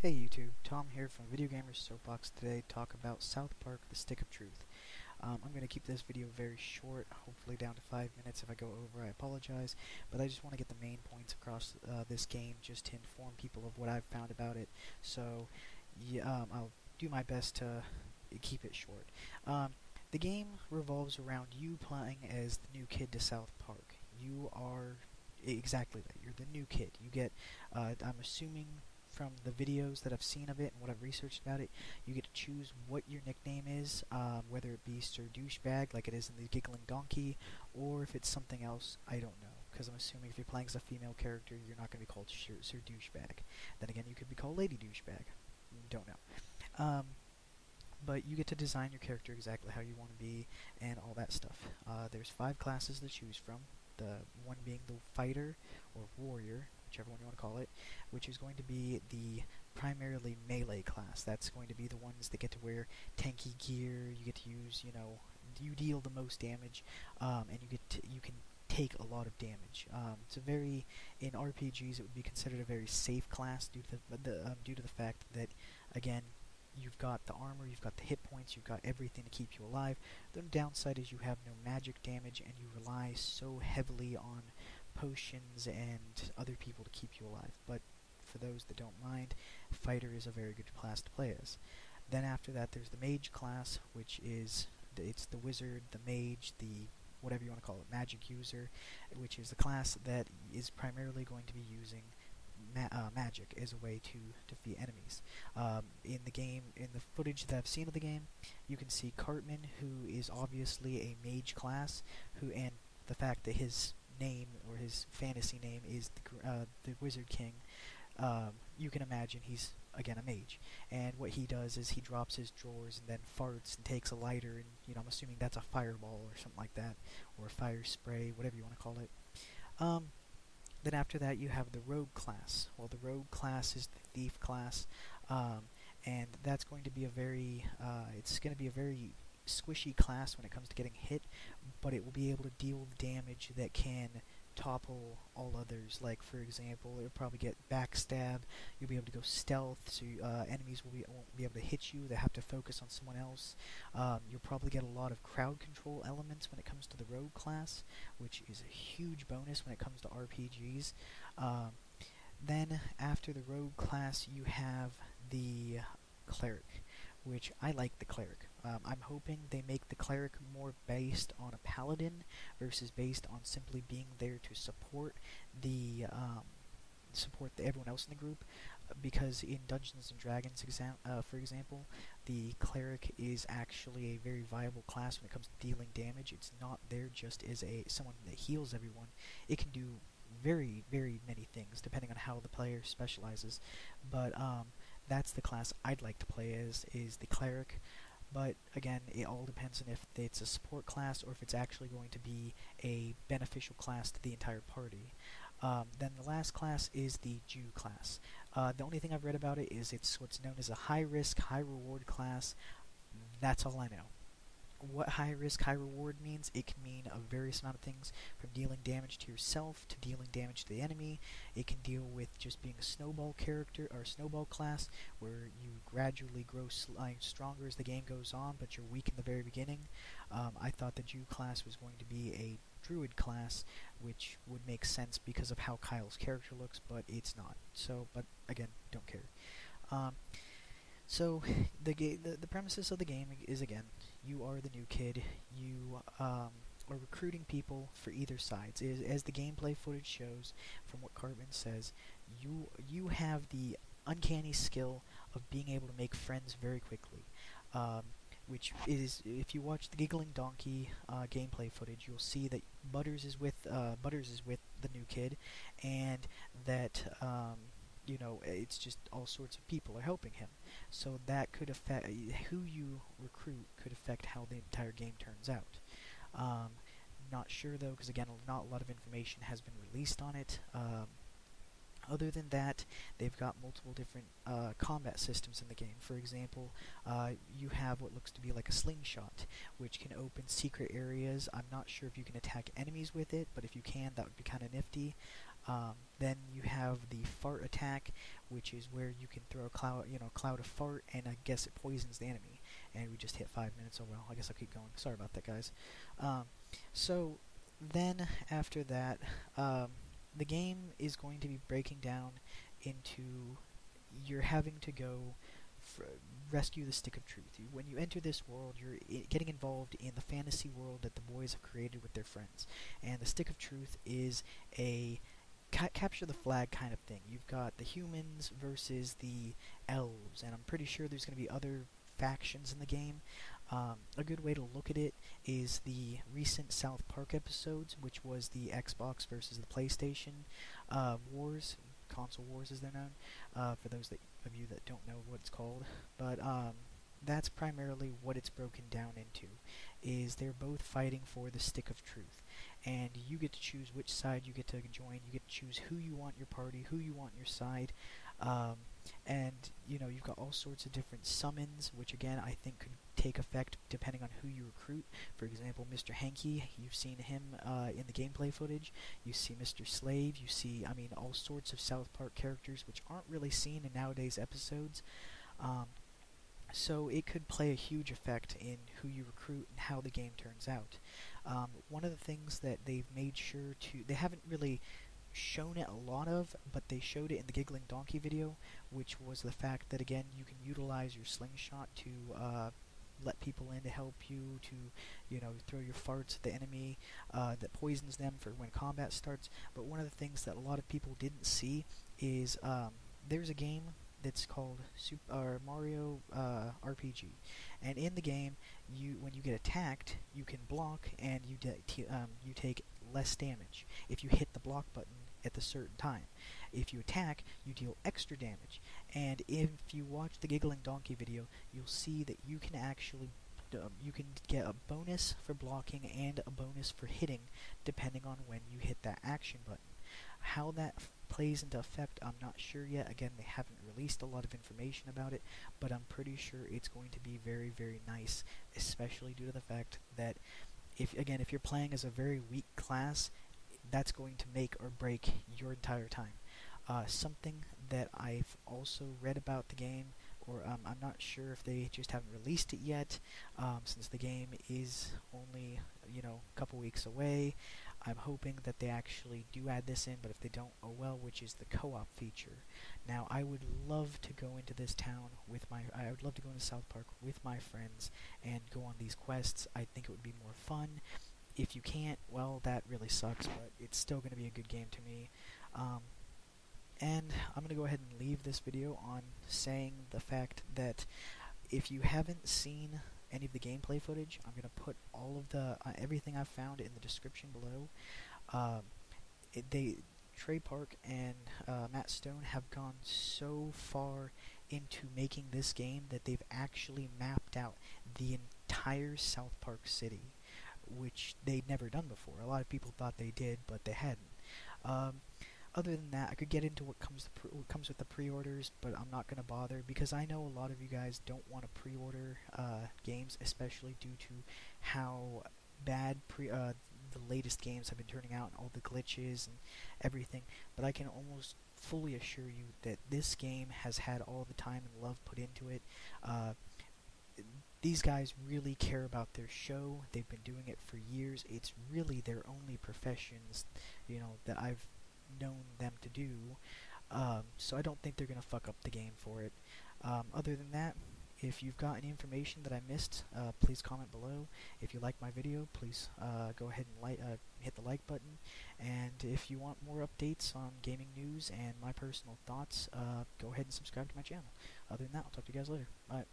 Hey YouTube, Tom here from Video Gamers Soapbox today to talk about South Park: The Stick of Truth. I'm going to keep this video very short, hopefully down to 5 minutes. If I go over, I apologize, but I just want to get the main points across this game just to inform people of what I've found about it. So, yeah, I'll do my best to keep it short. The game revolves around you playing as the new kid to South Park. You are exactly that. You're the new kid. You get, I'm assuming from the videos that I've seen of it and what I've researched about it, you get to choose what your nickname is, whether it be Sir Douchebag, like it is in the Giggling Donkey, or if it's something else, I don't know. Because I'm assuming if you're playing as a female character, you're not going to be called Sir Douchebag. Then again, you could be called Lady Douchebag. Don't know. But you get to design your character exactly how you want to be and all that stuff. There's 5 classes to choose from. The one being the fighter or warrior, whichever one you want to call it, which is going to be the primarily melee class. That's going to be the ones that get to wear tanky gear. You get to use, you deal the most damage, and you can take a lot of damage. It's a very, in RPGs, it would be considered a very safe class due to the fact that, again, you've got the armor, you've got the hit points, you've got everything to keep you alive. The downside is you have no magic damage, and you rely so heavily on potions and other people to keep you alive. But for those that don't mind, fighter is a very good class to play as. Then after that, there's the mage class, which is it's the wizard, the mage, the whatever you want to call it, magic user, which is the class that is primarily going to be using magic as a way to defeat enemies. In the game, in the footage that I've seen of the game, you can see Cartman, who is obviously a mage class, and the fact that his name or his fantasy name is the Wizard King. You can imagine he's again a mage, and what he does is he drops his drawers and then farts and takes a lighter, and I'm assuming that's a fireball or something like that, or a fire spray, whatever you want to call it. Then after that, you have the rogue class. Well, the rogue class is the thief class, and that's going to be a very squishy class when it comes to getting hit, but it will be able to deal damage that can topple all others. Like, for example, it'll probably get backstab. You'll be able to go stealth, so enemies won't be able to hit you. They have to focus on someone else. You'll probably get a lot of crowd control elements when it comes to the rogue class, which is a huge bonus when it comes to RPGs. Then after the rogue class, you have the cleric, which I like the cleric. I'm hoping they make the cleric more based on a paladin versus based on simply being there to support everyone else in the group, because in Dungeons and Dragons, for example, the cleric is actually a very viable class when it comes to dealing damage. It's not there just as someone that heals everyone. It can do very, very many things depending on how the player specializes, but that's the class I'd like to play as, is the cleric. But again, it all depends on if it's a support class or if it's actually going to be a beneficial class to the entire party. Then the last class is the Jew class. The only thing I've read about it is it's what's known as a high-risk, high-reward class. That's all I know. What high risk, high reward means, it can mean a various amount of things, from dealing damage to yourself to dealing damage to the enemy. It can deal with just being a snowball character or a snowball class, where you gradually grow stronger as the game goes on, but you're weak in the very beginning. I thought the Jew class was going to be a druid class, which would make sense because of how Kyle's character looks, but it's not. So, but again, don't care. So the premises of the game is, again, you are the new kid. You are recruiting people for either sides. As the gameplay footage shows, from what Cartman says, you have the uncanny skill of being able to make friends very quickly. Which is, if you watch the Giggling Donkey gameplay footage, you'll see that Butters is with the new kid, and that it's just all sorts of people are helping him. So that could affect who you recruit, could affect how the entire game turns out. Not sure though, because again, not a lot of information has been released on it. Other than that, they've got multiple different combat systems in the game. For example, you have what looks to be like a slingshot, which can open secret areas. I'm not sure if you can attack enemies with it, but if you can, that would be kind of nifty. Then you have the fart attack, which is where you can throw a cloud of fart, and I guess it poisons the enemy. And we just hit 5 minutes. Oh well, I guess I'll keep going. Sorry about that, guys. So then after that, the game is going to be breaking down into you're having to go rescue the Stick of Truth. When you enter this world, you're getting involved in the fantasy world that the boys have created with their friends. And the Stick of Truth is a capture the flag kind of thing. You've got the humans versus the elves, and I'm pretty sure there's going to be other factions in the game. A good way to look at it is the recent South Park episodes, which was the Xbox versus the PlayStation wars. Console wars, as they're known, for those of you that don't know what it's called. But that's primarily what it's broken down into, is they're both fighting for the Stick of Truth. And you get to choose which side you get to join. You get to choose who you want your party, who you want your side. And, you've got all sorts of different summons, which again, I think could take effect depending on who you recruit. For example, Mr. Hanky, you've seen him in the gameplay footage. You see Mr. Slave, you see, all sorts of South Park characters which aren't really seen in nowadays episodes. So it could play a huge effect in who you recruit and how the game turns out. One of the things that they've made sure to... They haven't really shown it a lot of, but they showed it in the Giggling Donkey video, which was the fact that, again, you can utilize your slingshot to let people in to help you, to, throw your farts at the enemy that poisons them for when combat starts. But one of the things that a lot of people didn't see is there's a game that's called Super Mario RPG, and in the game, when you get attacked, you can block and you take less damage if you hit the block button at the certain time. If you attack, you deal extra damage. And if you watch the Giggling Donkey video, you'll see that you can actually you can get a bonus for blocking and a bonus for hitting depending on when you hit that action button. How that plays into effect, I'm not sure yet. Again, they haven't released a lot of information about it, but I'm pretty sure it's going to be very, very nice, especially due to the fact that if you're playing as a very weak class, that's going to make or break your entire time. Something that I've also read about the game, or I'm not sure if they just haven't released it yet, since the game is only a couple weeks away. I'm hoping that they actually do add this in, but if they don't, oh well, which is the co-op feature. Now, I would love to go into this town I would love to go into South Park with my friends and go on these quests. I think it would be more fun. If you can't, well, that really sucks, but it's still going to be a good game to me. And I'm going to go ahead and leave this video on saying the fact that if you haven't seen any of the gameplay footage, I'm going to put all of the everything I've found in the description below. Trey Park and Matt Stone have gone so far into making this game that they've actually mapped out the entire South Park city, which they'd never done before. A lot of people thought they did, but they hadn't. Other than that, I could get into what comes with the pre-orders, but I'm not going to bother because I know a lot of you guys don't want to pre-order games, especially due to how bad the latest games have been turning out and all the glitches and everything. But I can almost fully assure you that this game has had all the time and love put into it. These guys really care about their show. They've been doing it for years. It's really their only professions, that I've known them to do. So I don't think they're going to fuck up the game for it. Other than that, if you've got any information that I missed, please comment below. If you like my video, please go ahead and hit the like button. And if you want more updates on gaming news and my personal thoughts, go ahead and subscribe to my channel. Other than that, I'll talk to you guys later. Bye.